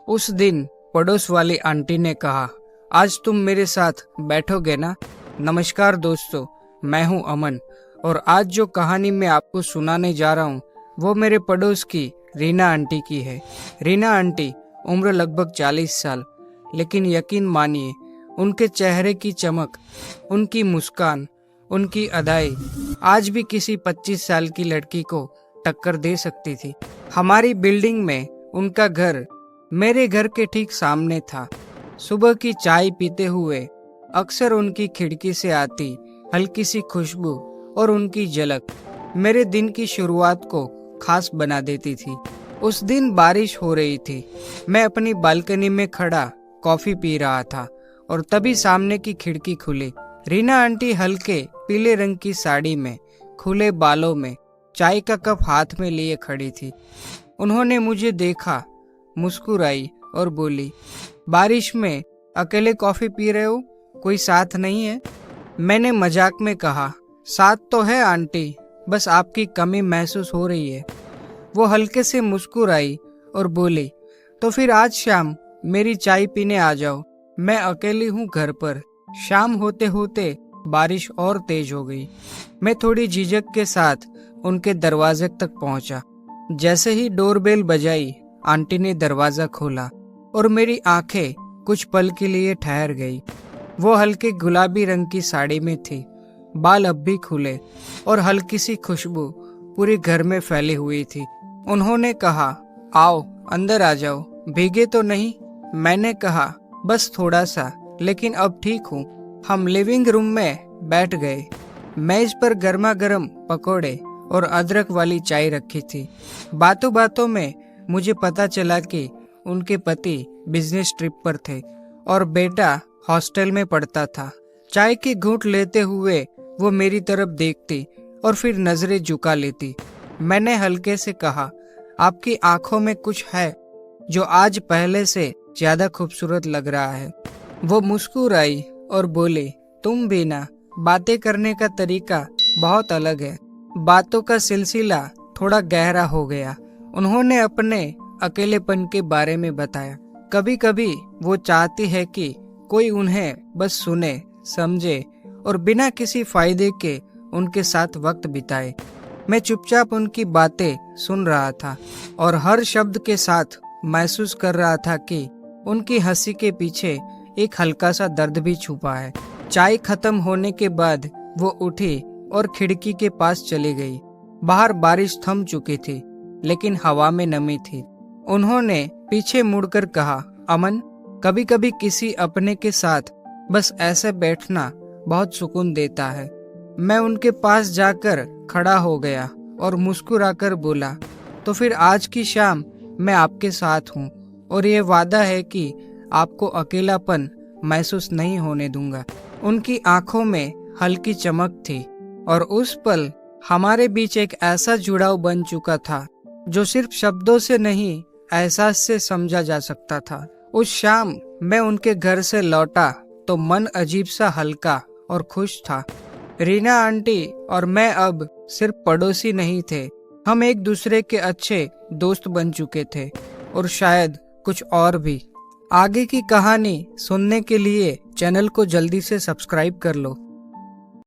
उस दिन पड़ोस वाली आंटी ने कहा, आज तुम मेरे साथ बैठोगे ना। नमस्कार दोस्तों, मैं हूं अमन और आज जो कहानी मैं आपको सुनाने जा रहा हूं वो मेरे पड़ोस की रीना आंटी की है। रीना आंटी उम्र लगभग 40 साल, लेकिन यकीन मानिए उनके चेहरे की चमक, उनकी मुस्कान, उनकी अदाएं आज भी किसी 25 साल की लड़की को टक्कर दे सकती थी। हमारी बिल्डिंग में उनका घर मेरे घर के ठीक सामने था। सुबह की चाय पीते हुए अक्सर उनकी खिड़की से आती हल्की सी खुशबू और उनकी झलक मेरे दिन की शुरुआत को खास बना देती थी। उस दिन बारिश हो रही थी। मैं अपनी बालकनी में खड़ा कॉफी पी रहा था और तभी सामने की खिड़की खुली। रीना आंटी हल्के पीले रंग की साड़ी में, खुले बालों में, चाय का कप हाथ में लिए खड़ी थी। उन्होंने मुझे देखा, मुस्कुराई और बोली, बारिश में अकेले कॉफी पी रहे हो, कोई साथ नहीं है? मैंने मजाक में कहा, साथ तो है आंटी, बस आपकी कमी महसूस हो रही है। वो हल्के से मुस्कुराई और बोली, तो फिर आज शाम मेरी चाय पीने आ जाओ, मैं अकेली हूँ घर पर। शाम होते होते बारिश और तेज हो गई। मैं थोड़ी झिझक के साथ उनके दरवाजे तक पहुंचा। जैसे ही डोरबेल बजाई, आंटी ने दरवाजा खोला और मेरी आंखें कुछ पल के लिए ठहर गई। वो हल्के गुलाबी रंग की साड़ी में थी, बाल अब भी खुले और हल्की सी खुशबू पूरे घर में फैली हुई थी। उन्होंने कहा, आओ अंदर आ जाओ, भीगे तो नहीं? मैंने कहा, बस थोड़ा सा, लेकिन अब ठीक हूँ। हम लिविंग रूम में बैठ गए। मेज पर गर्मा गर्म पकोड़े और अदरक वाली चाय रखी थी। बातों बातों में मुझे पता चला कि उनके पति बिजनेस ट्रिप पर थे और बेटा हॉस्टल में पढ़ता था। चाय की घूंट लेते हुए वो मेरी तरफ देखती और फिर नजरें झुका लेती। मैंने हल्के से कहा, आपकी आंखों में कुछ है जो आज पहले से ज्यादा खूबसूरत लग रहा है। वो मुस्कुराई और बोली, तुम भी ना, बातें करने का तरीका बहुत अलग है। बातों का सिलसिला थोड़ा गहरा हो गया। उन्होंने अपने अकेलेपन के बारे में बताया। कभी कभी वो चाहती है कि कोई उन्हें बस सुने, समझे और बिना किसी फायदे के उनके साथ वक्त बिताए। मैं चुपचाप उनकी बातें सुन रहा था और हर शब्द के साथ महसूस कर रहा था कि उनकी हंसी के पीछे एक हल्का सा दर्द भी छुपा है। चाय खत्म होने के बाद वो उठी और खिड़की के पास चली गई। बाहर बारिश थम चुकी थी, लेकिन हवा में नमी थी। उन्होंने पीछे मुड़कर कहा, अमन, कभी कभी किसी अपने के साथ बस ऐसे बैठना बहुत सुकून देता है। मैं उनके पास जाकर खड़ा हो गया और मुस्कुराकर बोला, तो फिर आज की शाम मैं आपके साथ हूँ और ये वादा है कि आपको अकेलापन महसूस नहीं होने दूंगा। उनकी आंखों में हल्की चमक थी और उस पल हमारे बीच एक ऐसा जुड़ाव बन चुका था जो सिर्फ शब्दों से नहीं, एहसास से समझा जा सकता था। उस शाम मैं उनके घर से लौटा तो मन अजीब सा हल्का और खुश था। रीना आंटी और मैं अब सिर्फ पड़ोसी नहीं थे, हम एक दूसरे के अच्छे दोस्त बन चुके थे और शायद कुछ और भी। आगे की कहानी सुनने के लिए चैनल को जल्दी से सब्सक्राइब कर लो।